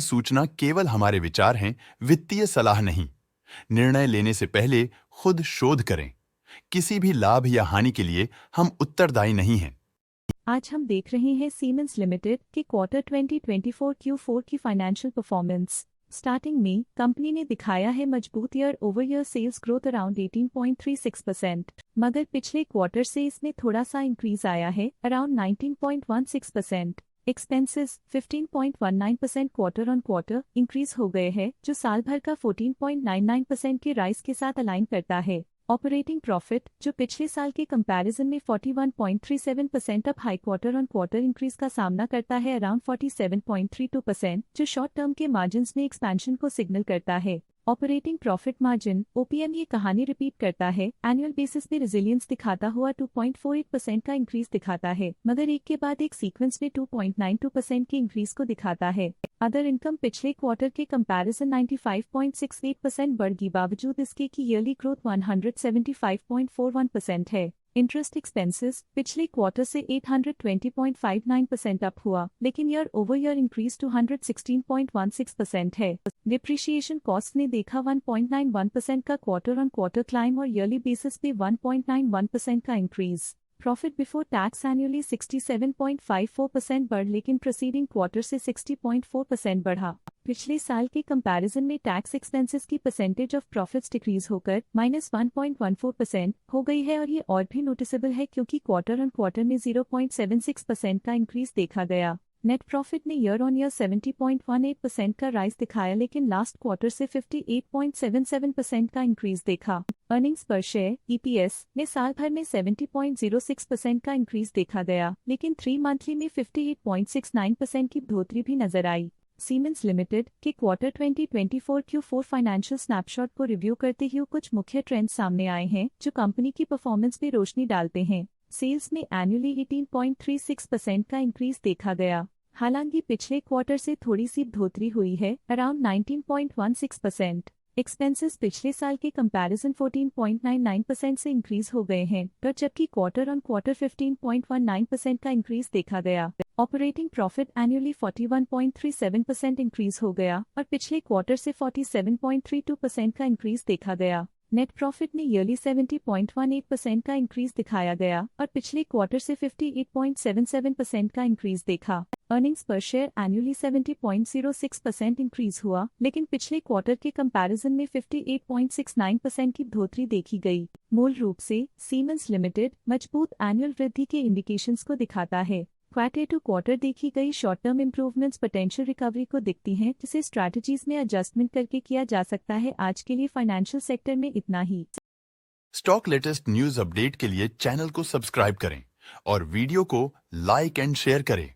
सूचना केवल हमारे विचार हैं, वित्तीय सलाह नहीं। निर्णय लेने से पहले खुद शोध करें। किसी भी लाभ या हानि के लिए हम उत्तरदायी नहीं हैं। आज हम देख रहे हैं सीमेंस लिमिटेड के क्वार्टर 2024 Q4 की फाइनेंशियल परफॉर्मेंस। स्टार्टिंग में कंपनी ने दिखाया है मजबूत year over year sales growth around 18.36%, मगर पिछले क्वार्टर से इसमें थोड़ा सा इंक्रीज आया है around 19.16%। Expenses 15.19% quarter on quarter increase हो गए हैं, जो साल भर का 14.99% के राइज के साथ अलाइन करता है। ऑपरेटिंग प्रॉफिट, जो पिछले साल के कंपैरिजन में 41.37% up high quarter on quarter increase का सामना करता है अराउंड 47.32%, जो शॉर्ट टर्म के मार्जिन्स में एक्सपेंशन को सिग्नल करता है। ऑपरेटिंग प्रॉफिट मार्जिन OPM ये कहानी रिपीट करता है, एनुअल बेसिस पे रेजिलियंस दिखाता हुआ 2.48% का इंक्रीज दिखाता है, मगर एक के बाद एक सीक्वेंस में 2.92% की इंक्रीज को दिखाता है। अदर इनकम पिछले क्वार्टर के कंपैरिजन 95.68% बढ़ गई, बावजूद इसके की ईयरली ग्रोथ 175.41% है। इंटरेस्ट एक्सपेंसेस पिछले क्वार्टर से 820.59% अप हुआ, लेकिन ईयर ओवर ईयर इंक्रीज 216.16% है। डिप्रिशिएशन कॉस्ट ने देखा 1.91% का क्वार्टर ऑन क्वार्टर क्लाइम और ईयरली बेसिस पे 1.91% का increase. Profit before tax annually 67.54% बढ़, लेकिन प्रीसीडिंग क्वार्टर से 60.4% बढ़ा। पिछले साल के कंपैरिजन में टैक्स एक्सपेंसेस की परसेंटेज ऑफ प्रॉफिट्स डिक्रीज होकर -1.14% हो गई है, और ये और भी नोटिसेबल है क्योंकि क्वार्टर ऑन क्वार्टर में 0.76% का इंक्रीज देखा गया। नेट प्रॉफिट ने ईयर ऑन ईयर 70.18% का राइज दिखाया, लेकिन लास्ट क्वार्टर से 58.77% का इंक्रीज देखा। अर्निंग्स पर शेयर EPS ने साल भर में 70.06% का इंक्रीज देखा गया, लेकिन 3 मंथली में 58.69% की बढ़ोतरी भी नजर आई। सीमेंस लिमिटेड के क्वार्टर 2024 Q4 फाइनेंशियल स्नैपशॉट को रिव्यू करते हुए कुछ मुख्य ट्रेंड्स सामने आए हैं जो कंपनी की परफॉर्मेंस पे रोशनी डालते हैं। सेल्स में एनुअली 18.36% का इंक्रीज देखा गया, हालांकि पिछले क्वार्टर से थोड़ी सी बढ़ोतरी हुई है अराउंड 19.16%। एक्सपेंसेस पिछले साल के कंपैरिजन 14.99% से इंक्रीज हो गए हैं, पर जबकि क्वार्टर ऑन क्वार्टर 15.19% का इंक्रीज देखा गया। ऑपरेटिंग प्रॉफिट एनुअली 41.37% इंक्रीज हो गया और पिछले क्वार्टर से 47.32% का इंक्रीज देखा गया। नेट प्रॉफिट ने ईयरली 70.18% का इंक्रीज दिखाया गया और पिछले क्वार्टर से 58.77% का इंक्रीज देखा। अर्निंग्स पर शेयर एनुअली 70.06% इंक्रीज हुआ, लेकिन पिछले क्वार्टर के कंपैरिजन में 58.69% की बढ़ोतरी देखी गई। मूल रूप से सीमेंस लिमिटेड मजबूत एनुअल वृद्धि के इंडिकेशंस को दिखाता है। क्वार्टर टू क्वार्टर देखी गई short term improvements potential recovery को दिखती हैं, जिसे स्ट्रैटेजीज में एडजस्टमेंट करके किया जा सकता है। आज के लिए फाइनेंशियल सेक्टर में इतना ही। स्टॉक लेटेस्ट न्यूज अपडेट के लिए चैनल को सब्सक्राइब करें और वीडियो को लाइक एंड शेयर करें।